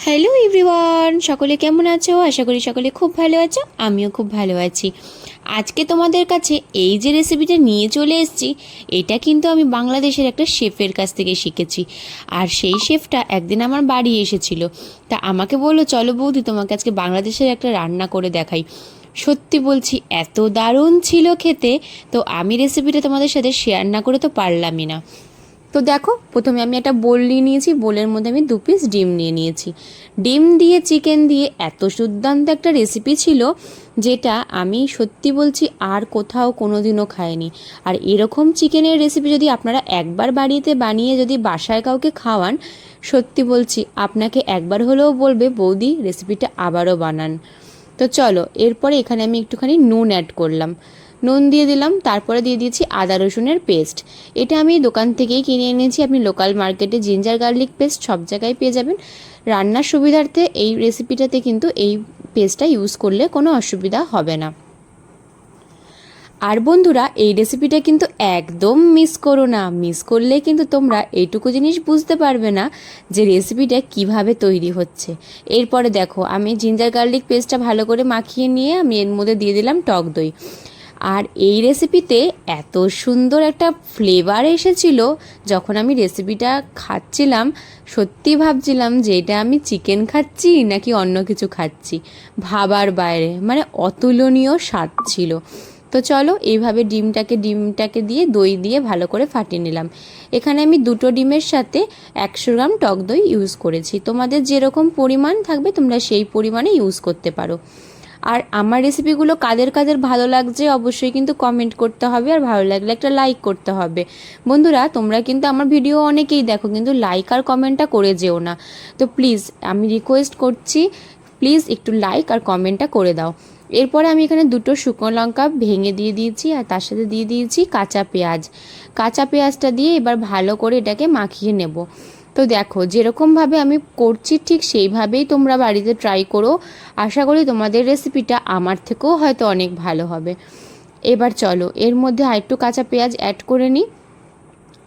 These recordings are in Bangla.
হ্যালো এভরিওয়ান, সকলে কেমন আছো? আশা করি সকলে খুব ভালো আছো। আমিও খুব ভালো আছি। আজকে তোমাদের কাছে এই যে রেসিপিটা নিয়ে চলে এসেছি, এটা কিন্তু আমি বাংলাদেশের একটা শেফের কাছ থেকে শিখেছি। আর সেই শেফটা একদিন আমার বাড়ি এসেছিল, তা আমাকে বললো চলো বৌদি তোমাকে আজকে বাংলাদেশের একটা রান্না করে দেখাই। সত্যি বলছি এত দারুণ ছিল খেতে, তো আমি রেসিপিটা তোমাদের সাথে শেয়ার না করে তো পারলামই না। তো দেখো, প্রথমে আমি একটা বোল নিয়ে নিয়েছি, বোলের মধ্যে আমি 2 পিস ডিম নিয়ে নিয়েছি। ডিম দিয়ে চিকেন দিয়ে এত দুর্দান্ত একটা রেসিপি ছিল, যেটা আমি সত্যি বলছি আর কোথাও কোনো দিনও খাইনি। আর এরকম চিকেনের রেসিপি যদি আপনারা একবার বাড়িতে বানিয়ে যদি বাসায় কাউকে খাওয়ান, সত্যি বলছি আপনাকে একবার হলেও বলবে বৌদি রেসিপিটা আবারও বানান। তো চলো, এরপরে এখানে আমি একটুখানি নুন অ্যাড করলাম, নুন দিয়ে দিলাম, তারপরে দিয়ে দিয়েছি আদা রসুনের পেস্ট। এটা আমি দোকান থেকেই কিনে এনেছি, আপনি লোকাল মার্কেটে জিঞ্জার গার্লিক পেস্ট সব জায়গায় পেয়ে যাবেন। রান্নার সুবিধার্থে এই রেসিপিটাতে কিন্তু এই পেস্টটা ইউজ করলে কোনো অসুবিধা হবে না। আর বন্ধুরা, এই রেসিপিটা কিন্তু একদম মিস করো না, মিস করলে কিন্তু তোমরা এইটুকু জিনিস বুঝতে পারবে না যে রেসিপিটা কিভাবে তৈরি হচ্ছে। এরপরে দেখো, আমি জিঞ্জার গার্লিক পেস্টটা ভালো করে মাখিয়ে নিয়ে আমি এর মধ্যে দিয়ে দিলাম টক দই। আর এই রেসিপিতে এত সুন্দর একটা ফ্লেভার এসেছিল, যখন আমি রেসিপিটা খাচ্ছিলাম সত্যি ভাবছিলাম যে এটা আমি চিকেন খাচ্ছি নাকি অন্য কিছু খাচ্ছি। ভাবার বাইরে, মানে অতুলনীয় স্বাদ ছিল। তো চলো, এইভাবে ডিমটাকে দিয়ে দই দিয়ে ভালো করে ফাটিয়ে নিলাম। এখানে আমি 2টো ডিমের সাথে 100 গ্রাম টক দই ইউজ করেছি। তোমাদের যেরকম পরিমাণ থাকবে তোমরা সেই পরিমাণে ইউজ করতে পারো। আর আমার রেসিপিগুলো কাদের কাদের ভালো লাগছে অবশ্যই কিন্তু কমেন্ট করতে হবে, আর ভালো লাগলে একটা লাইক করতে হবে। বন্ধুরা, তোমরা কিন্তু আমার ভিডিও অনেকেই দেখো, কিন্তু লাইক আর কমেন্টটা করে যেও না। তো প্লিজ আমি রিকোয়েস্ট করছি, প্লিজ একটু লাইক আর কমেন্টটা করে দাও। এরপরে আমি এখানে 2টো শুকনো লঙ্কা ভেঙে দিয়ে দিয়েছি, আর তার সাথে দিয়ে দিয়েছি কাঁচা পেঁয়াজ। কাঁচা পেঁয়াজটা দিয়ে এবার ভালো করে এটাকে মাখিয়ে নেব। তো দেখো, যেরকমভাবে আমি করছি ঠিক সেইভাবেই তোমরা বাড়িতে ট্রাই করো। আশা করি তোমাদের রেসিপিটা আমার থেকেও হয়তো অনেক ভালো হবে। এবার চলো, এর মধ্যে আরেকটু কাঁচা পেঁয়াজ অ্যাড করে নিই।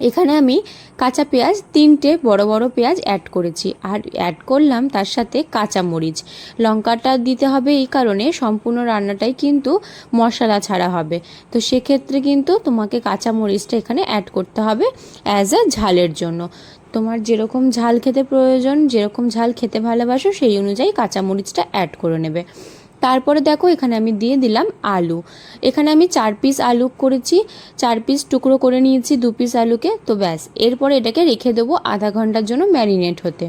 এখানে আমি কাঁচা পেঁয়াজ 3টে বড় বড় পেঁয়াজ অ্যাড করেছি, আর অ্যাড করলাম তার সাথে কাঁচা মরিচ। লঙ্কাটা দিতে হবে এই কারণে, সম্পূর্ণ রান্নাটাই কিন্তু মশলা ছাড়া হবে, তো সেক্ষেত্রে কিন্তু তোমাকে কাঁচা মরিচটা এখানে অ্যাড করতে হবে অ্যাজ আ ঝালের জন্য। তোমার যেরকম ঝাল খেতে প্রয়োজন, যেরকম ঝাল খেতে ভালোবাসো সেই অনুযায়ী কাঁচা মরিচটা অ্যাড করে নেবে। তারপরে দেখো, এখানে আমি দিয়ে দিলাম আলু। এখানে আমি 4 পিস আলু করেছি, 4 পিস টুকরো করে নিয়েছি 2 পিস আলুকে। তো ব্যাস, এরপরে এটাকে রেখে দেবো আধা ঘন্টার জন্য ম্যারিনেট হতে।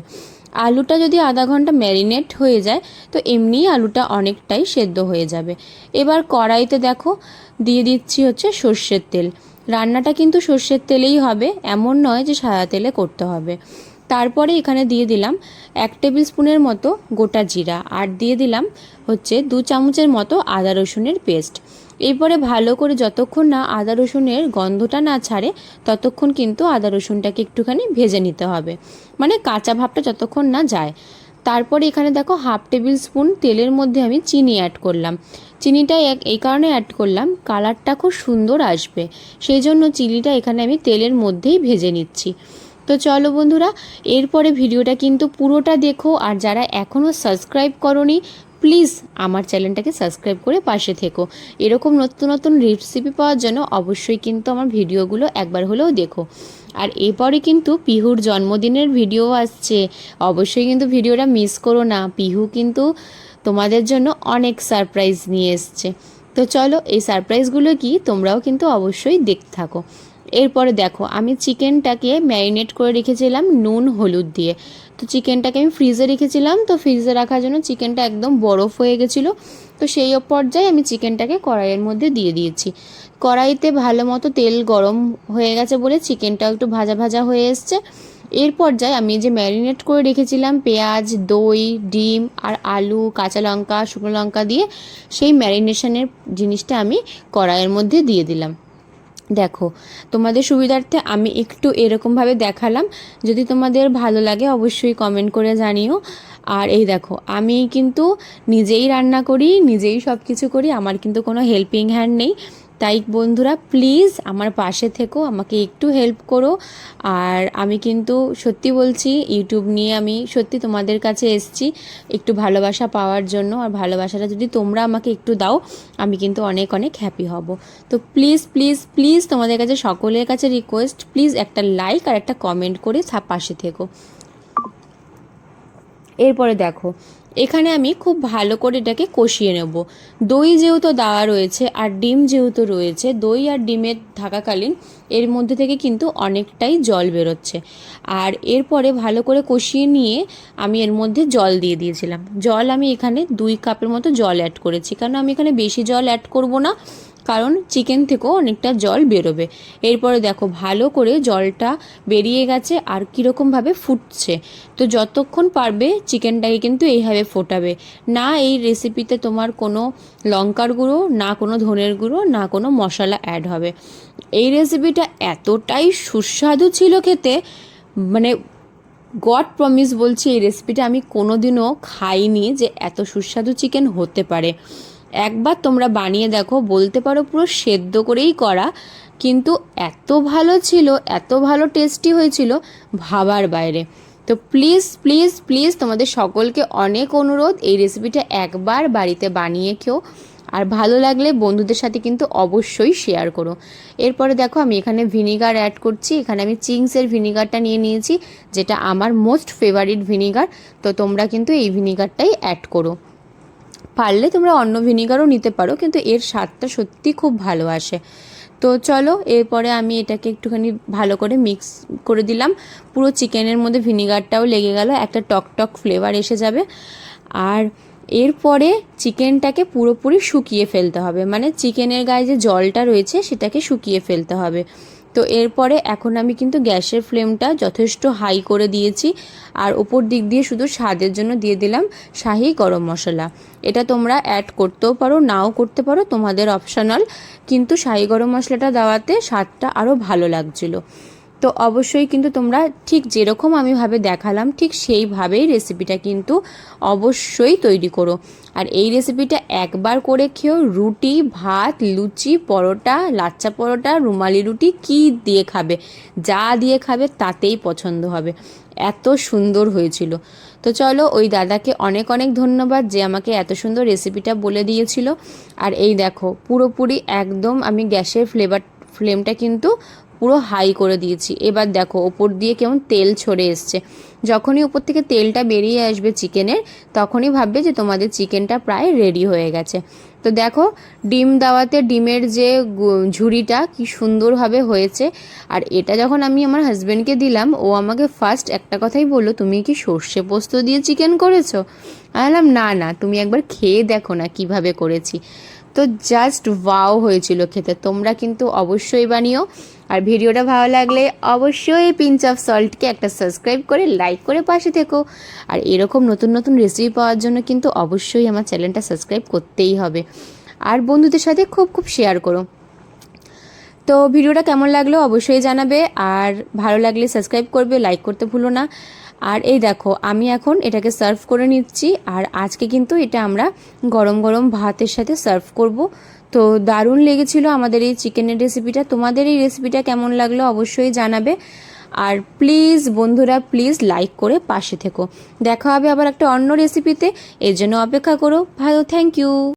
আলুটা যদি আধা ঘন্টা ম্যারিনেট হয়ে যায় তো এমনিই আলুটা অনেকটাই সেদ্ধ হয়ে যাবে। এবার কড়াইতে দেখো দিয়ে দিচ্ছি হচ্ছে সর্ষের তেল। রান্নাটা কিন্তু সর্ষের তেলেই হবে, এমন নয় যে সাদা তেলে করতে হবে। তারপরে এখানে দিয়ে দিলাম 1 টেবিল স্পুনের মতো গোটা জিরা, আর দিয়ে দিলাম হচ্ছে 2 চামচের মতো আদা রসুনের পেস্ট। এরপরে ভালো করে যতক্ষণ না আদা রসুনের গন্ধটা না ছাড়ে ততক্ষণ কিন্তু আদা রসুনটাকে একটুখানি ভেজে নিতে হবে, মানে কাঁচা ভাবটা যতক্ষণ না যায়। তারপরে এখানে দেখো 1/2 টেবিল স্পুন তেলের মধ্যে আমি চিনি অ্যাড করলাম। চিনিটা এই কারণে অ্যাড করলাম, কালারটা খুব সুন্দর আসবে, সেই জন্য চিনিটা এখানে আমি তেলের মধ্যেই ভেজে নিচ্ছি। তো চলো বন্ধুরা, এরপরে ভিডিওটা কিন্তু পুরোটা দেখো, আর যারা এখনও সাবস্ক্রাইব করোনি প্লিজ আমার চ্যানেলটাকে সাবস্ক্রাইব করে পাশে থেকো। এরকম নতুন নতুন রেসিপি পাওয়ার জন্য অবশ্যই কিন্তু আমার ভিডিওগুলো একবার হলেও দেখো। আর এরপরে কিন্তু পিহুর জন্মদিনের ভিডিও আসছে, অবশ্যই কিন্তু ভিডিওটা মিস করো না। পিহু কিন্তু তোমাদের জন্য অনেক সারপ্রাইজ নিয়ে এসছে। তো চলো, এই সারপ্রাইজগুলো কি তোমরাও কিন্তু অবশ্যই দেখতে থাকো। এরপরে দেখো, আমি চিকেনটাকে ম্যারিনেট করে রেখেছিলাম নুন হলুদ দিয়ে। তো চিকেনটাকে আমি ফ্রিজে রেখেছিলাম, তো ফ্রিজে রাখার জন্য চিকেনটা একদম বরফ হয়ে গেছিলো। তো সেই পর্যায়ে আমি চিকেনটাকে কড়াইয়ের মধ্যে দিয়ে দিয়েছি। কড়াইতে ভালো মতো তেল গরম হয়ে গেছে বলে চিকেনটাও একটু ভাজা ভাজা হয়ে এসছে। এর পর্যায়ে আমি যে ম্যারিনেট করে রেখেছিলাম পেঁয়াজ, দই, ডিম আর আলু, কাঁচা লঙ্কা, শুকনো লঙ্কা দিয়ে সেই ম্যারিনেশনের জিনিসটা আমি কড়াইয়ের মধ্যে দিয়ে দিলাম। দেখো, তোমাদের সুবিধার্থে আমি একটু এরকমভাবে দেখালাম, যদি তোমাদের ভালো লাগে অবশ্যই কমেন্ট করে জানিও। আর এই দেখো, আমি কিন্তু নিজেই রান্না করি, নিজেই সব কিছু করি, আমার কিন্তু কোনো হেল্পিং হ্যান্ড নেই। তাই বন্ধুরা প্লিজ আমার পাশে থেকো, আমাকে একটু হেল্প করো। আর আমি কিন্তু সত্যি বলছি, ইউটিউব নিয়ে আমি সত্যি তোমাদের কাছে এসেছি একটু ভালোবাসা পাওয়ার জন্য। আর ভালোবাসাটা যদি তোমরা আমাকে একটু দাও, আমি কিন্তু অনেক অনেক হ্যাপি হব। তো প্লিজ প্লিজ প্লিজ তোমাদের কাছে, সকলের কাছে রিকোয়েস্ট, প্লিজ একটা লাইক আর একটা কমেন্ট করে পাশে থেকো। এরপরে দেখো, এখানে আমি খুব ভালো করে এটাকে কষিয়ে নেব। দই যেহেতু দেওয়া রয়েছে আর ডিম যেহেতু রয়েছে, দই আর ডিমের থাকাকালীন এর মধ্যে থেকে কিন্তু অনেকটাই জল বেরোচ্ছে। আর এরপরে ভালো করে কষিয়ে নিয়ে আমি এর মধ্যে জল দিয়ে দিয়েছিলাম। জল আমি এখানে 2 কাপের মতো জল অ্যাড করেছি, কারণ আমি এখানে বেশি জল অ্যাড করব না, কারণ চিকেন থেকেও অনেকটা জল বেরোবে। এরপরে দেখো ভালো করে জলটা বেরিয়ে গেছে আর কীরকমভাবে ফুটছে। তো যতক্ষণ পারবে চিকেনটাকে কিন্তু এইভাবে ফোটাবে না। এই রেসিপিতে তোমার কোনো লঙ্কার গুঁড়ো, না কোনো ধনের গুঁড়ো, না কোনো মশলা অ্যাড হবে। এই রেসিপিটা এতটাই সুস্বাদু ছিল খেতে, মানে গড প্রমিস বলছি, এই রেসিপিটা আমি কোনোদিনও খাইনি যে এত সুস্বাদু চিকেন হতে পারে। একবার তোমরা বানিয়ে দেখো, বলতে পারো পুরো সেদ্ধ করেই করা, কিন্তু এত ভালো ছিল, এত ভালো টেস্টি হয়েছিল, ভাবার বাইরে। তো প্লিজ প্লিজ প্লিজ তোমাদের সকলকে অনেক অনুরোধ, এই রেসিপিটা একবার বাড়িতে বানিয়ে খেও। আর ভালো লাগলে বন্ধুদের সাথে কিন্তু অবশ্যই শেয়ার করো। এরপরে দেখো আমি এখানে ভিনিগার অ্যাড করছি। এখানে আমি চিংসের ভিনিগারটা নিয়ে নিয়েছি, যেটা আমার মোস্ট ফেভারিট ভিনিগার। তো তোমরা কিন্তু এই ভিনিগারটাই অ্যাড করো। পারলে তোমরা অন্য ভিনিগারও নিতে পারো, কিন্তু এর স্বাদটা সত্যি খুব ভালো আসে। তো চলো, এরপরে আমি এটাকে একটুখানি ভালো করে মিক্স করে দিলাম। পুরো চিকেনের মধ্যে ভিনিগারটাও লেগে গেল, একটা টক টক ফ্লেভার এসে যাবে। আর এরপরে চিকেনটাকে পুরোপুরি শুকিয়ে ফেলতে হবে, মানে চিকেনের গায়ে যে জলটা রয়েছে সেটাকে শুকিয়ে ফেলতে হবে। তো এরপরে এখন আমি কিন্তু গ্যাসের ফ্লেমটা যথেষ্ট হাই করে দিয়েছি। আর ওপর দিক দিয়ে শুধু স্বাদের জন্য দিয়ে দিলাম শাহি গরম মশলা। এটা তোমরা অ্যাড করতেও পারো, নাও করতে পারো, তোমাদের অপশনাল। কিন্তু শাহি গরম মশলাটা দেওয়াতে স্বাদটা আরও ভালো লাগছিলো। তো অবশ্যই কিন্তু তোমরা ঠিক যেরকম আমি ভাবে দেখালাম ঠিক সেইভাবেই রেসিপিটা কিন্তু অবশ্যই তৈরি করো। আর এই রেসিপিটা একবার করে খেও, রুটি, ভাত, লুচি, পরোটা, লাচ্চা পরোটা, রুমালি রুটি, কি দিয়ে খাবে, যা দিয়ে খাবে তাতেই পছন্দ হবে, এত সুন্দর হয়েছিল। তো চলো, ওই দাদাকে অনেক অনেক ধন্যবাদ যে আমাকে এত সুন্দর রেসিপিটা বলে দিয়েছিল। আর এই দেখো পুরোপুরি একদম আমি গ্যাসের ফ্লেমটা কিন্তু পুরো হাই করে দিয়েছি। এবার দেখো ওপর দিয়ে কেমন তেল ছড়ে এসছে। যখনই উপর থেকে তেলটা বেরিয়ে আসবে চিকেনের, তখনই ভাববে যে তোমাদের চিকেনটা প্রায় রেডি হয়ে গেছে। তো দেখো ডিম দেওয়াতে ডিমের যে ঝুড়িটা কি সুন্দরভাবে হয়েছে। আর এটা যখন আমি আমার হাজব্যান্ডকে দিলাম, ও আমাকে ফার্স্ট একটা কথাই বললো, তুমি কি সর্ষে পোস্ত দিয়ে চিকেন করেছো? আমি বললাম না না, তুমি একবার খেয়ে দেখো না কিভাবে করেছি। তো জাস্ট ওয়াও হয়েছিল খেতে। তোমরা কিন্তু অবশ্যই বানিও। আর ভিডিওটা ভালো লাগলে অবশ্যই পিঞ্চ অফ সল্টকে একটা সাবস্ক্রাইব করে লাইক করে পাশে থেকো। আর এরকম নতুন নতুন রেসিপি পাওয়ার জন্য কিন্তু অবশ্যই আমার চ্যানেলটা সাবস্ক্রাইব করতেই হবে। আর বন্ধুদের সাথে খুব খুব শেয়ার করো। তো ভিডিওটা কেমন লাগলো অবশ্যই জানাবে, আর ভালো লাগলে সাবস্ক্রাইব করবে, লাইক করতে ভুলো না। আর এই দেখো আমি এখন এটাকে সার্ভ করে নিচ্ছি। আর আজকে কিন্তু এটা আমরা গরম গরম ভাতের সাথে সার্ভ করব। তো দারুণ লেগেছিল আমাদের এই চিকেনের রেসিপিটা। তোমাদের এই রেসিপিটা কেমন লাগলো অবশ্যই জানাবে। আর প্লিজ বন্ধুরা, প্লিজ লাইক করে পাশে থেকো। দেখা হবে আবার একটা অন্য রেসিপিতে, এর জন্য অপেক্ষা করো। ভালো, থ্যাংক ইউ।